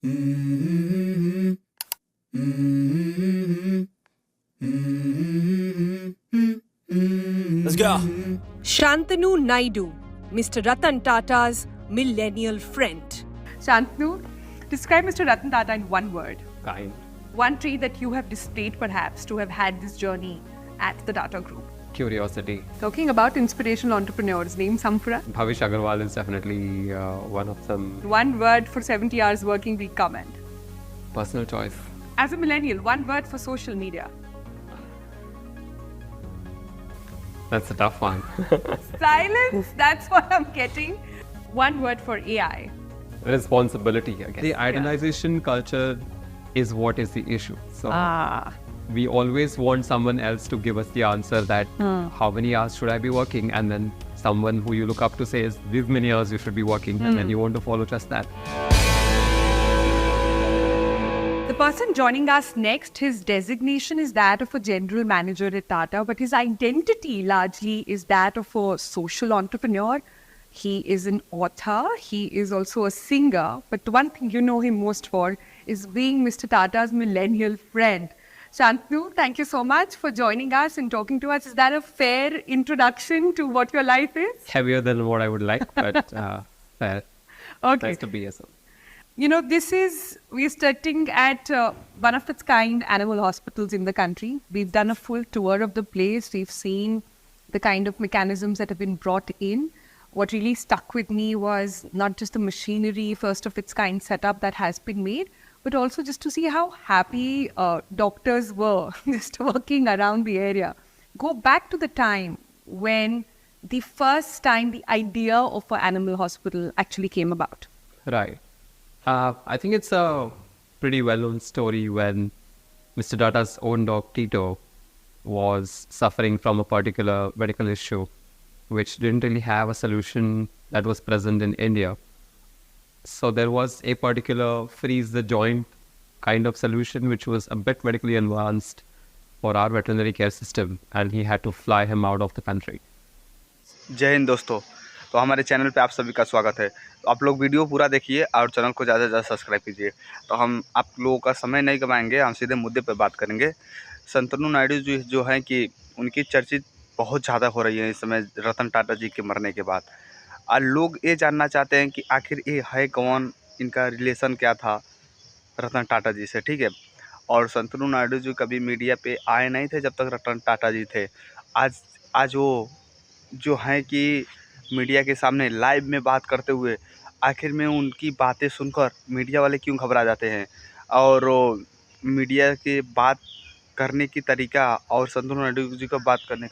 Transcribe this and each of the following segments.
Let's go. Santanu Naidu, Mr. Ratan Tata's millennial friend. Santanu, describe Mr. Ratan Tata in one word. Kind. One trait that you have displayed perhaps to have had this journey at the Tata Group. Curiosity. Talking about inspirational entrepreneurs, name some for us. Bhavish Agarwal is definitely one of them. One word for 70 hours working week comment. Personal choice. As a millennial, one word for social media. That's a tough one. Silence, that's what I'm getting. One word for AI. Responsibility, I guess. The idealization culture is what is the issue. So we always want someone else to give us the answer that how many hours should I be working, and then someone who you look up to says these many hours you should be working, and then you want to follow just that. The person joining us next, his designation is that of a general manager at Tata, but his identity largely is that of a social entrepreneur. He is an author, he is also a singer, but the one thing you know him most for is being Mr. Tata's millennial friend. Santanu, thank you so much for joining us and talking to us. Is that a fair introduction to what your life is? Heavier than what I would like, but fair. Okay. Nice to be here. You know, we're starting at one of its kind animal hospitals in the country. We've done a full tour of the place. We've seen the kind of mechanisms that have been brought in. What really stuck with me was not just the machinery, first of its kind setup that has been made, but also just to see how happy doctors were just working around the area. Go back to the time when the first time the idea of an animal hospital actually came about. Right. I think it's a pretty well-known story when Mr. Tata's own dog Tito was suffering from a particular medical issue which didn't really have a solution that was present in India. So there was a particular freeze the joint kind of solution which was a bit medically advanced for our veterinary care system, and he had to fly him out of the country. जय हिंद दोस्तों, तो हमारे channel पे आप सभी का स्वागत है। तो आप लोग वीडियो पूरा देखिए और चैनल को ज़्यादा से ज़्यादा सब्सक्राइब कीजिए। तो हम आप लोगों का समय नहीं गवाएंगे, हम सीधे मुद्दे पे बात करेंगे। संतनु नायडू जी जो हैं कि उनकी चर्चित बहुत ज़्यादा हो रही है इस समय रतन टाटा जी के मरने के बाद। और लोग ये जानना चाहते हैं कि आखिर ये है कौन, इनका रिलेशन क्या था रतन टाटा जी से, ठीक है। और संतनु नायडू जी कभी मीडिया पे आए नहीं थे जब तक रतन टाटा जी थे। आज वो जो हैं कि मीडिया के सामने लाइव में बात करते हुए आखिर में उनकी बातें सुनकर मीडिया वाले क्यों घबरा जाते हैं, और मीडिया के बात करने की तरीका और संतनु नायडू जी का बात करने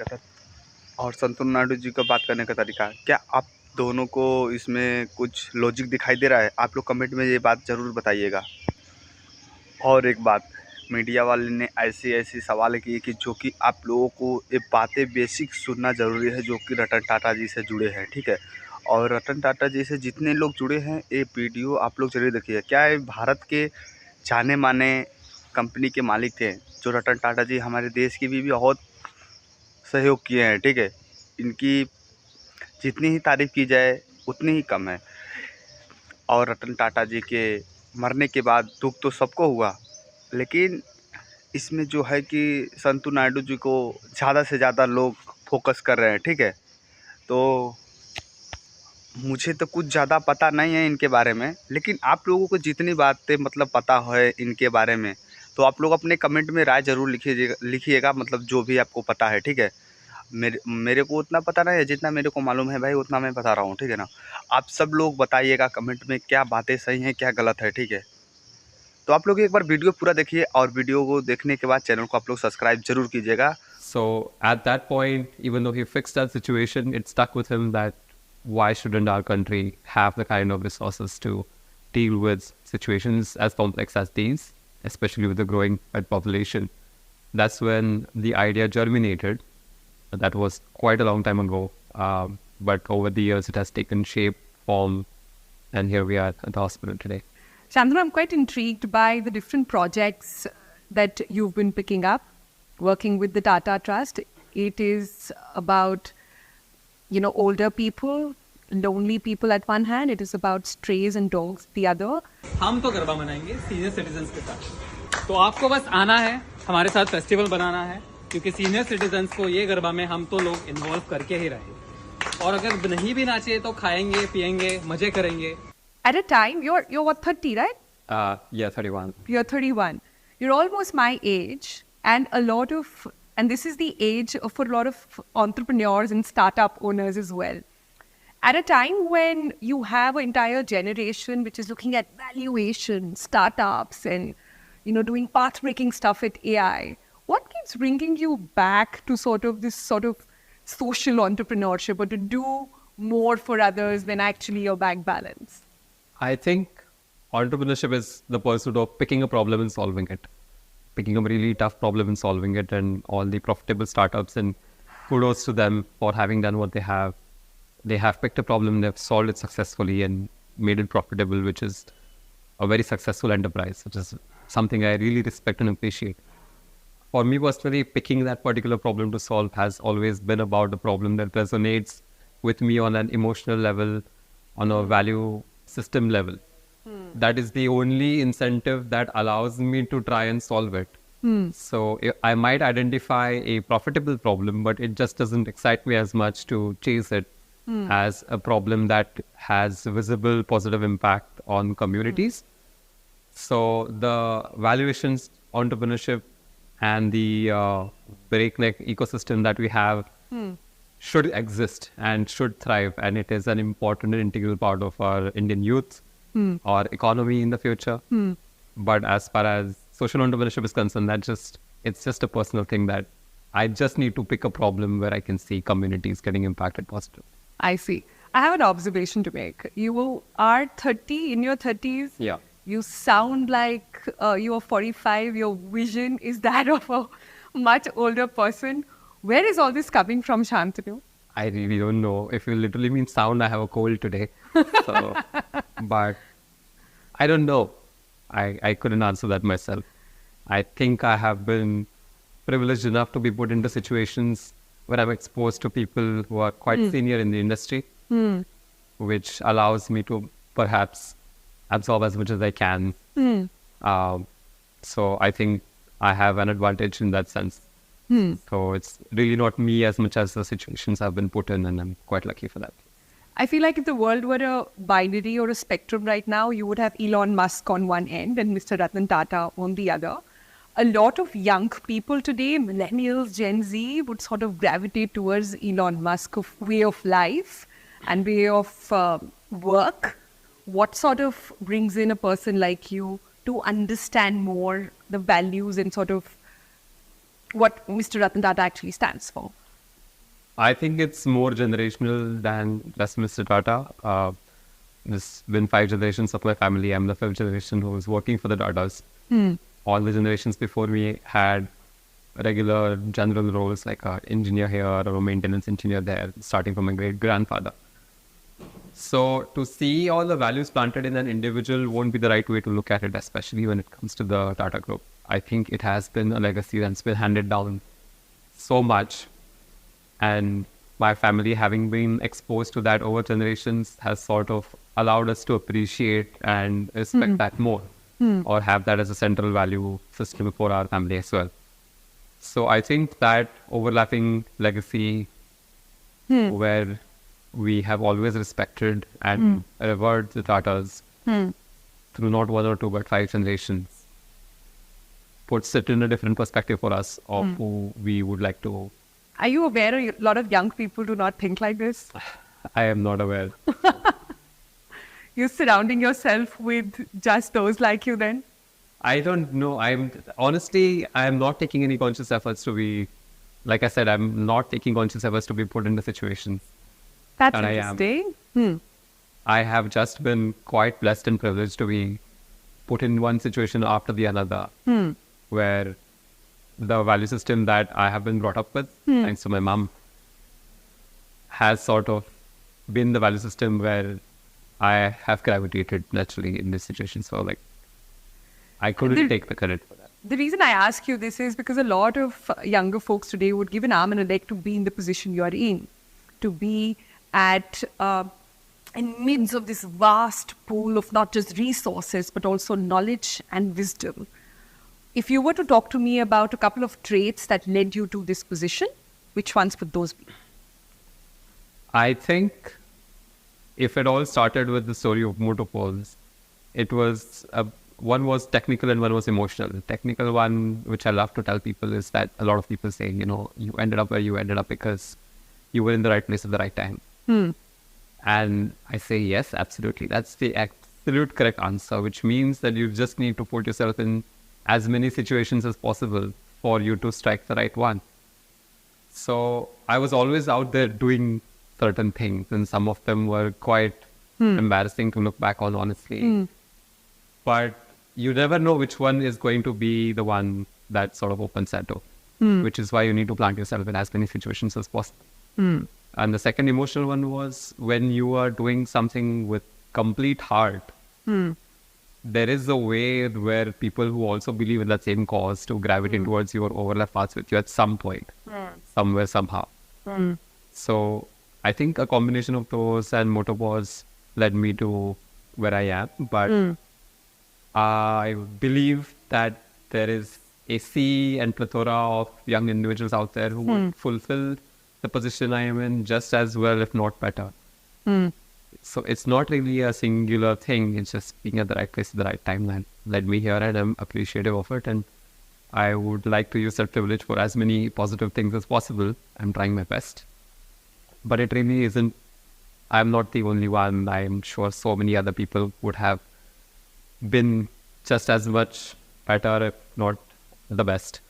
का तरीका, क्या आप दोनों को इसमें कुछ लॉजिक दिखाई दे रहा है? आप लोग कमेंट में ये बात ज़रूर बताइएगा। और एक बात, मीडिया वाले ने ऐसे सवाल किए कि जो कि आप लोगों को ये बातें बेसिक सुनना ज़रूरी है जो कि रतन टाटा जी से जुड़े हैं, ठीक है। और रतन टाटा जी से जितने लोग जुड़े हैं ये वीडियो आप लोग जरूर देखिए। क्या है, भारत के जाने माने कंपनी के मालिक थे जो रतन टाटा जी, हमारे देश की भी बहुत सहयोग किए हैं, ठीक है। इनकी जितनी ही तारीफ़ की जाए उतनी ही कम है। और रतन टाटा जी के मरने के बाद दुख तो सबको हुआ, लेकिन इसमें जो है कि संतु नायडू जी को ज़्यादा से ज़्यादा लोग फोकस कर रहे हैं, ठीक है। तो मुझे तो कुछ ज़्यादा पता नहीं है इनके बारे में, लेकिन आप लोगों को जितनी बातें मतलब पता है इनके बारे में, तो आप लोग अपने कमेंट में राय ज़रूर लिखिएगा, मतलब जो भी आपको पता है, ठीक है। मेरे को उतना पता नहीं है, जितना मेरे को मालूम है भाई उतना मैं बता रहा हूँ, ठीक है ना। आप सब लोग बताइएगा कमेंट में क्या बातें सही हैं क्या गलत है, ठीक है। तो आप लोग एक बार वीडियो पूरा देखिए और वीडियो को देखने के बाद चैनल को आप लोग सब्सक्राइब जरूर कीजिएगा। So at that point, even though he fixed that situation, it stuck with him that why shouldn't our country have the kind of resources to deal with situations as complex as these, especially with the growing pet population. That's when the idea germinated. That was quite a long time ago, but over the years it has taken shape, form, and here we are at the hospital today. Santanu, I'm quite intrigued by the different projects that you've been picking up, working with the Tata Trust. It is about, older people lonely people at one hand, it is about strays and dogs the other. हम तो गरबा मनाएंगे senior citizens के साथ, तो आपको बस आना है, हमारे साथ फेस्टिवल बनाना है, क्योंकि सीनियर सिटीजन्स को ये गरबा में हम तो लोग इन्वॉल्व करके ही रहेंगे, और अगर नहीं भी नाचे तो खाएंगे पिएंगे मजे करेंगे. At a time, you're what, 30, right? Yeah, 31. You're 31. You're almost my age, and this is the age for a lot of entrepreneurs and startup owners as well. At a time when you have an entire generation which is looking at valuation, startups, and doing path-breaking stuff at AI, what keeps bringing you back to this social entrepreneurship, or to do more for others than actually your bank balance? I think entrepreneurship is the pursuit of picking a problem and solving it. Picking a really tough problem and solving it, and all the profitable startups, and kudos to them for having done what they have. They have picked a problem, they've solved it successfully and made it profitable, which is a very successful enterprise, which is something I really respect and appreciate. For me personally, picking that particular problem to solve has always been about the problem that resonates with me on an emotional level, on a value system level. That is the only incentive that allows me to try and solve it. So I might identify a profitable problem, but it just doesn't excite me as much to chase it as a problem that has visible positive impact on communities. So the valuations, entrepreneurship, and the breakneck ecosystem that we have should exist and should thrive, and it is an important and integral part of our Indian youth, our economy in the future. But as far as social entrepreneurship is concerned, it's just a personal thing that I just need to pick a problem where I can see communities getting impacted positively. I see. I have an observation to make. You are 30, in your 30s. Yeah. You sound like you are 45. Your vision is that of a much older person. Where is all this coming from, Shantanu? I really don't know. If you literally mean sound, I have a cold today. So, but I don't know. I couldn't answer that myself. I think I have been privileged enough to be put into situations where I'm exposed to people who are quite senior in the industry, which allows me to perhaps absorb as much as I can. So I think I have an advantage in that sense. So it's really not me as much as the situations I've been put in, and I'm quite lucky for that. I feel like if the world were a binary or a spectrum right now, you would have Elon Musk on one end and Mr. Ratan Tata on the other. A lot of young people today, millennials, Gen Z, would sort of gravitate towards Elon Musk's way of life and way of work. What sort of brings in a person like you to understand more the values and sort of what Mr. Ratan Tata actually stands for? I think it's more generational than just Mr. Tata. There's been 5 generations of my family. I'm the 5th generation who is working for the Tatas. All the generations before me had regular general roles like an engineer here or a maintenance engineer there, starting from my great-grandfather. So to see all the values planted in an individual won't be the right way to look at it, especially when it comes to the Tata Group. I think it has been a legacy that's been handed down so much. And my family, having been exposed to that over generations, has sort of allowed us to appreciate and respect that more, or have that as a central value system for our family as well. So I think that overlapping legacy where we have always respected and revered the Tatas through not 1 or 2 but 5 generations puts it in a different perspective for us of who we would like to. Are you aware a lot of young people do not think like this? I am not aware. You're surrounding yourself with just those like you then? I don't know. I'm not taking any conscious efforts to be, like I said, I'm not taking conscious efforts to be put into situations. That's And interesting. I have just been quite blessed and privileged to be put in one situation after the another, where the value system that I have been brought up with, thanks to my mom, has sort of been the value system where I have gravitated naturally in this situation. So like, I couldn't take the credit for that. The reason I ask you this is because a lot of younger folks today would give an arm and a leg to be in the position you're in, to be at in midst of this vast pool of not just resources, but also knowledge and wisdom. If you were to talk to me about a couple of traits that led you to this position, which ones would those be? I think if it all started with the story of motorpoles, it was one was technical and one was emotional. The technical one, which I love to tell people, is that a lot of people say, you ended up where you ended up because you were in the right place at the right time. And I say, yes, absolutely. That's the absolute correct answer, which means that you just need to put yourself in as many situations as possible for you to strike the right one. So I was always out there doing certain things, and some of them were quite embarrassing to look back on, honestly. But you never know which one is going to be the one that sort of opens that door, which is why you need to plant yourself in as many situations as possible. And the second emotional one was when you are doing something with complete heart, there is a way where people who also believe in that same cause to gravitate towards you or overlap paths with you at some point, somewhere, somehow. So I think a combination of those and motorpods led me to where I am. But I believe that there is a sea and plethora of young individuals out there who would fulfill the position I am in just as well, if not better. So it's not really a singular thing. It's just being at the right place at the right time that led me here, and I'm appreciative of it. And I would like to use that privilege for as many positive things as possible. I'm trying my best. But it really isn't, I'm not the only one. I'm sure so many other people would have been just as much better, if not the best,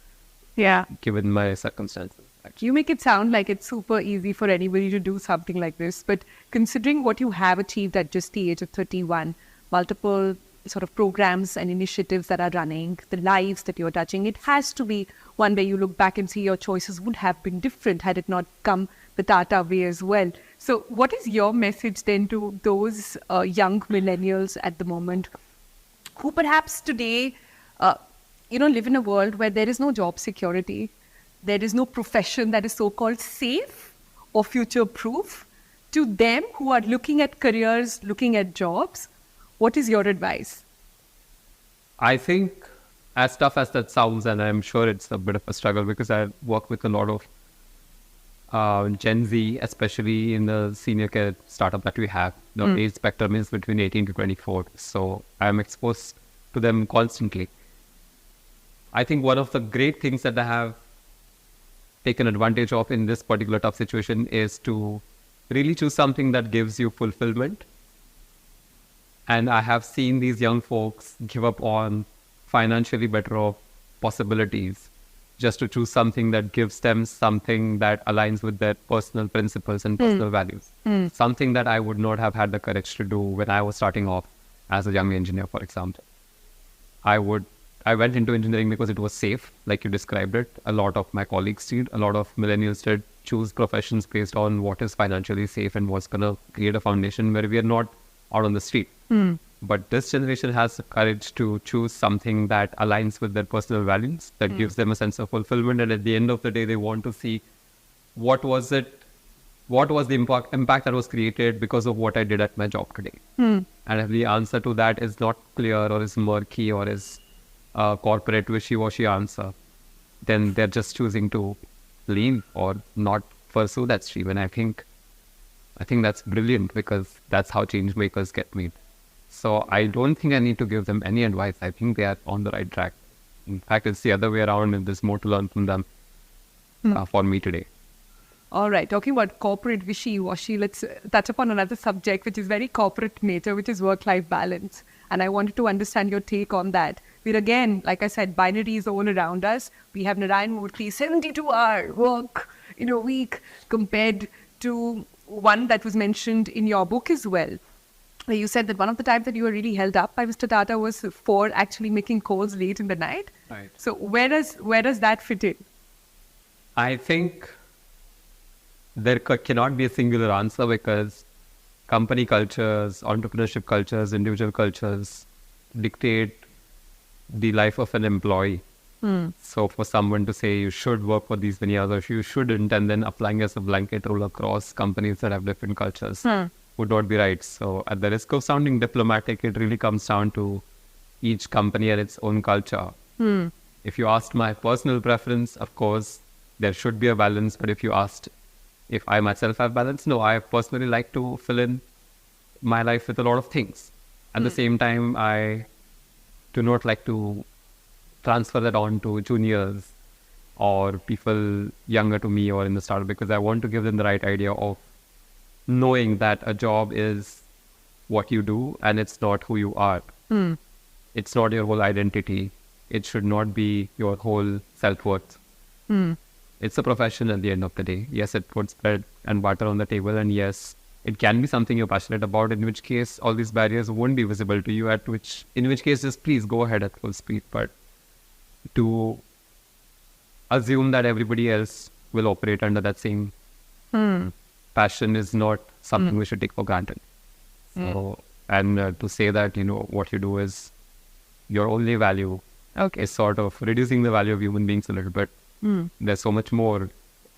given my circumstances. You make it sound like it's super easy for anybody to do something like this, but considering what you have achieved at just the age of 31, multiple sort of programs and initiatives that are running, the lives that you're touching, it has to be one where you look back and see your choices would have been different had it not come the Tata way as well. So what is your message then to those young millennials at the moment who perhaps today, live in a world where there is no job security, there is no profession that is so-called safe or future-proof? To them who are looking at careers, looking at jobs, what is your advice? I think, as tough as that sounds, and I'm sure it's a bit of a struggle because I work with a lot of Gen Z, especially in the senior care startup that we have. The age spectrum is between 18 to 24. So I'm exposed to them constantly. I think one of the great things that I have taken advantage of in this particular tough situation is to really choose something that gives you fulfillment. And I have seen these young folks give up on financially better off possibilities just to choose something that gives them something that aligns with their personal principles and personal values. Something that I would not have had the courage to do when I was starting off as a young engineer, for example. I went into engineering because it was safe, like you described it. A lot of my colleagues did, a lot of millennials did choose professions based on what is financially safe and what's going to create a foundation where we are not out on the street. But this generation has the courage to choose something that aligns with their personal values, that gives them a sense of fulfillment. And at the end of the day, they want to see what was the impact that was created because of what I did at my job today. And if the answer to that is not clear or is murky or is a corporate wishy-washy answer, then they're just choosing to leave or not pursue that stream. And I think that's brilliant because that's how change makers get made. So I don't think I need to give them any advice. I think they are on the right track. In fact, it's the other way around, and there's more to learn from them for me today. All right. Talking about corporate wishy-washy, let's touch upon another subject which is very corporate nature, which is work-life balance. And I wanted to understand your take on that. We're again, like I said, binaries all around us. We have Narayan Murthy, 72-hour work in a week compared to one that was mentioned in your book as well. Where you said that one of the times that you were really held up by Mr. Tata was for actually making calls late in the night. Right. So where does that fit in? I think there cannot be a singular answer because company cultures, entrepreneurship cultures, individual cultures dictate the life of an employee. So for someone to say you should work for these many hours or you shouldn't, and then applying as a blanket rule across companies that have different cultures would not be right. So at the risk of sounding diplomatic, it really comes down to each company and its own culture. If you asked my personal preference, of course, there should be a balance. But if you asked if I myself have balance, no, I personally like to fill in my life with a lot of things. At the same time, I do not like to transfer that on to juniors or people younger to me or in the startup, because I want to give them the right idea of knowing that a job is what you do and it's not who you are. It's not your whole identity. It should not be your whole self-worth. It's a profession at the end of the day. Yes, it puts bread and butter on the table, and yes, it can be something you're passionate about, in which case all these barriers won't be visible to you, in which case just please go ahead at full speed. But to assume that everybody else will operate under that same passion is not something we should take for granted. So, and to say that, what you do is your only value is sort of reducing the value of human beings a little bit. There's so much more,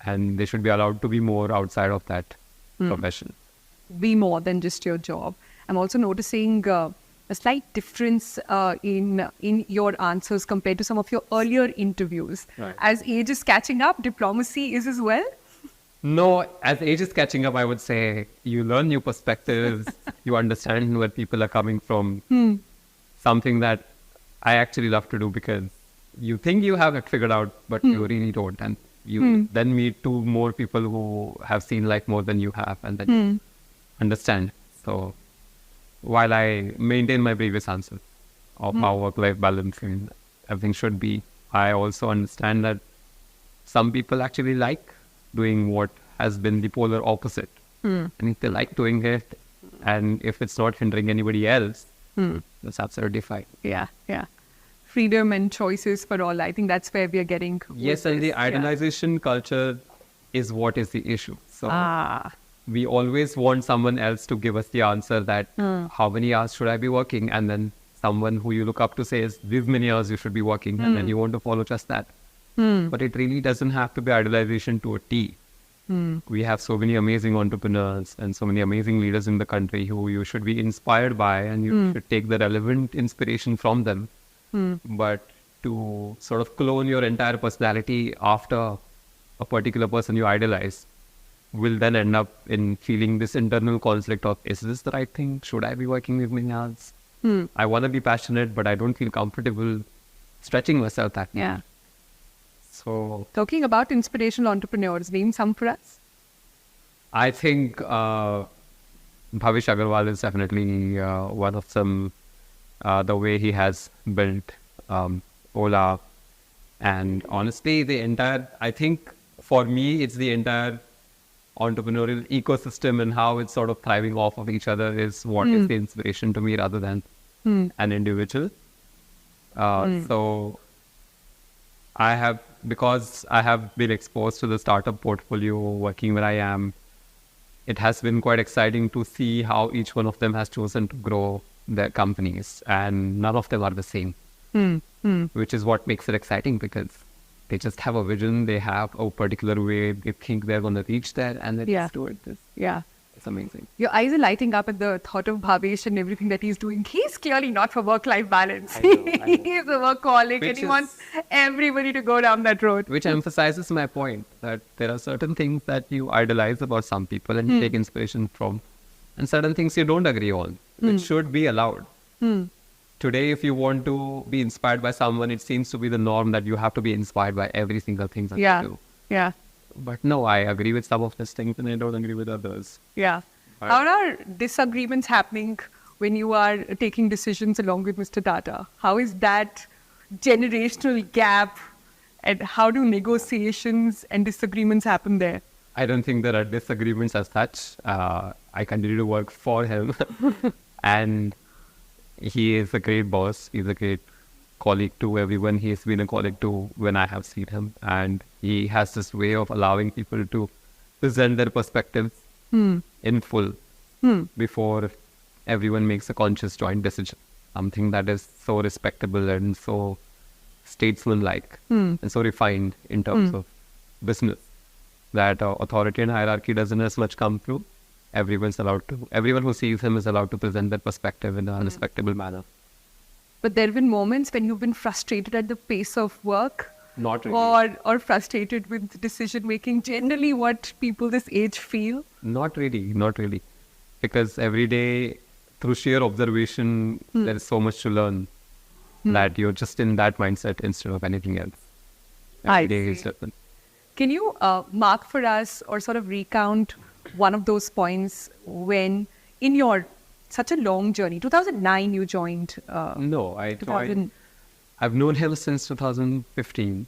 and they should be allowed to be more outside of that profession. Be more than just your job. I'm also noticing a slight difference in your answers compared to some of your earlier interviews. Right. As age is catching up, diplomacy is as well? No, as age is catching up, I would say you learn new perspectives, you understand where people are coming from. Something that I actually love to do, because you think you have it figured out, but you really don't. And you then meet two more people who have seen life more than you have, and then understand. So while I maintain my previous answer of how work-life balance and everything should be, I also understand that some people actually like doing what has been the polar opposite. And if they like doing it, and if it's not hindering anybody else, that's absolutely fine. Yeah. Freedom and choices for all. I think that's where we are getting. Yes, and the idealization culture is what is the issue. So we always want someone else to give us the answer that how many hours should I be working? And then someone who you look up to says, these many hours you should be working. And then you want to follow just that. But it really doesn't have to be idealization to a T. We have so many amazing entrepreneurs and so many amazing leaders in the country who you should be inspired by, and you should take the relevant inspiration from them. But to sort of clone your entire personality after a particular person you idolize will then end up in feeling this internal conflict of, is this the right thing? Should I be working with many hours? I want to be passionate, but I don't feel comfortable stretching myself that much. So, Talking about inspirational entrepreneurs, name some for us. I think Bhavish Agarwal is definitely one of them. The way he has built Ola, and honestly, I think for me, it's the entire entrepreneurial ecosystem and how it's sort of thriving off of each other is what is the inspiration to me, rather than an individual. So because I have been exposed to the startup portfolio working where I am, it has been quite exciting to see how each one of them has chosen to grow their companies, and none of them are the same, which is what makes it exciting, because they just have a vision, they have a particular way they think they're going to reach there, and they just do it. It's amazing. Your eyes are lighting up at the thought of Bhavesh and everything that he's doing. He's clearly not for work-life balance. I know. He's a workaholic, and he wants everybody to go down that road. Which emphasizes my point that there are certain things that you idolize about some people and take inspiration from, and certain things you don't agree on, which should be allowed. Today, if you want to be inspired by someone, it seems to be the norm that you have to be inspired by every single thing that you do. Yeah. But no, I agree with some of these things and I don't agree with others. Yeah. How are disagreements happening when you are taking decisions along with Mr. Tata? How is that generational gap, and how do negotiations and disagreements happen there? I don't think there are disagreements as such. I continue to work for him and he is a great boss. He's a great colleague to everyone. He's been a colleague to when I have seen him, and he has this way of allowing people to present their perspectives in full before everyone makes a conscious joint decision. Something that is so respectable and so statesman-like and so refined in terms of business, that authority and hierarchy doesn't as much come through. everyone who sees him is allowed to present their perspective in a respectable manner. But there have been moments when you've been frustrated at the pace of work, Not really. or frustrated with decision making. Generally, what people this age feel. Not really. Because every day, through sheer observation, there is so much to learn that you're just in that mindset instead of anything else. I Every day is see. different. Can you mark for us or sort of recount one of those points when, in your such a long journey, 2009 you joined? No, 2000. I've known him since 2015.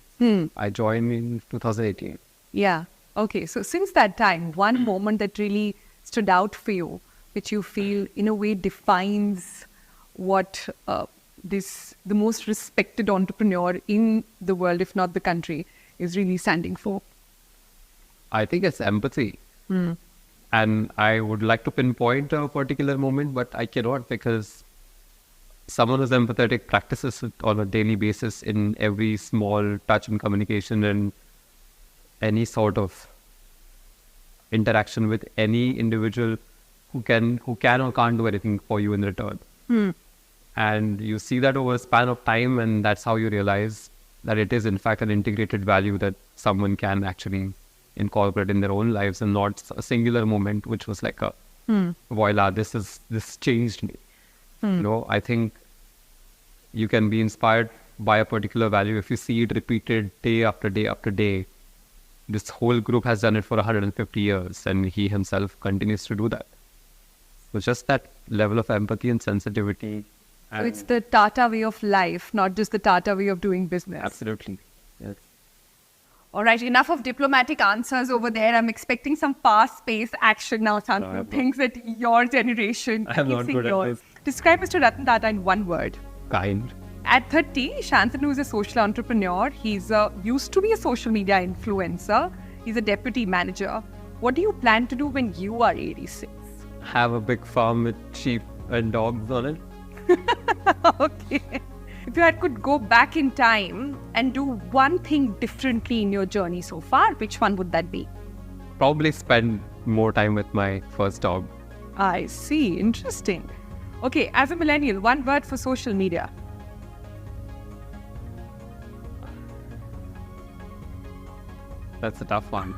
I joined in 2018. Yeah. Okay. So since that time, one moment that really stood out for you, which you feel in a way defines what the most respected entrepreneur in the world, if not the country, is really standing for. I think it's empathy. And I would like to pinpoint a particular moment, but I cannot, because someone who's empathetic practices it on a daily basis in every small touch and communication and any sort of interaction with any individual who can or can't do anything for you in return. And you see that over a span of time, and that's how you realize that it is in fact an integrated value that someone can actually incorporate in their own lives, and not a singular moment which was like a voila, this changed me. I think you can be inspired by a particular value if you see it repeated day after day after day. This whole group has done it for 150 years, and he himself continues to do that. So just that level of empathy and sensitivity. So it's the Tata way of life, not just the Tata way of doing business. Absolutely. Yes. All right, enough of diplomatic answers over there. I'm expecting some fast-paced action now, Santanu. Things that your generation I am not keeps in good at yours. this. Describe Mr. Ratan Tata in one word. Kind. At 30, Shantanu is a social entrepreneur. He's used to be a social media influencer. He's a deputy manager. What do you plan to do when you are 86? Have a big farm with sheep and dogs on it. Okay. If you could go back in time and do one thing differently in your journey so far, which one would that be? Probably spend more time with my first dog. I see. Interesting. Okay, as a millennial, one word for social media. That's a tough one.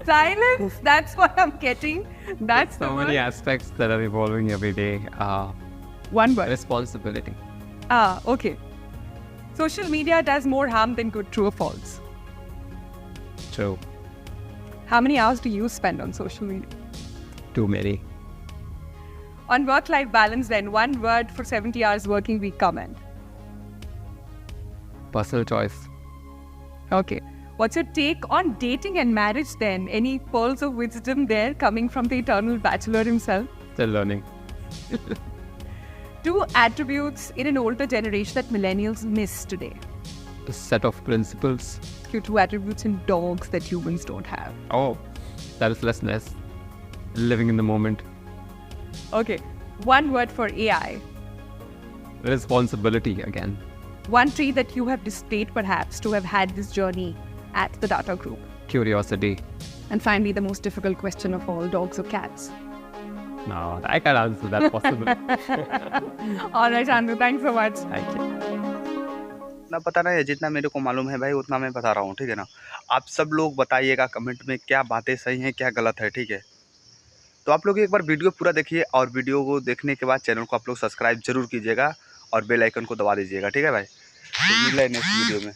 Silence. That's what I'm getting. That's the So word. many aspects that are evolving every day. One word. Responsibility. Okay. Social media does more harm than good, true or false? True. How many hours do you spend on social media? Too many. On work-life balance then, one word for 70 hours working week comment. Personal choice. Okay. What's your take on dating and marriage then? Any pearls of wisdom there coming from the eternal bachelor himself? Still learning. Two attributes in an older generation that millennials miss today. A set of principles. Two attributes in dogs that humans don't have. Oh, that is less. Living in the moment. Okay. One word for AI. Responsibility again. One trait that you have displayed perhaps to have had this journey at the Tata Group. Curiosity. And finally, the most difficult question of all, dogs or cats? No, I can't answer that possibly. All right, Anu, thanks so much. Thank you. ना पता नहीं है, जितना मेरे को मालूम है भाई उतना मैं बता रहा हूँ, ठीक है ना। आप सब लोग बताइएगा कमेंट में क्या बातें सही हैं क्या गलत है, ठीक है। तो आप लोग एक बार वीडियो पूरा देखिए, और वीडियो को देखने के बाद चैनल को आप लोग सब्सक्राइब जरूर कीजिएगा और बेल आइकन को दबा दीजिएगा, ठीक है भाई। तो मिलते हैं नेक्स्ट वीडियो में।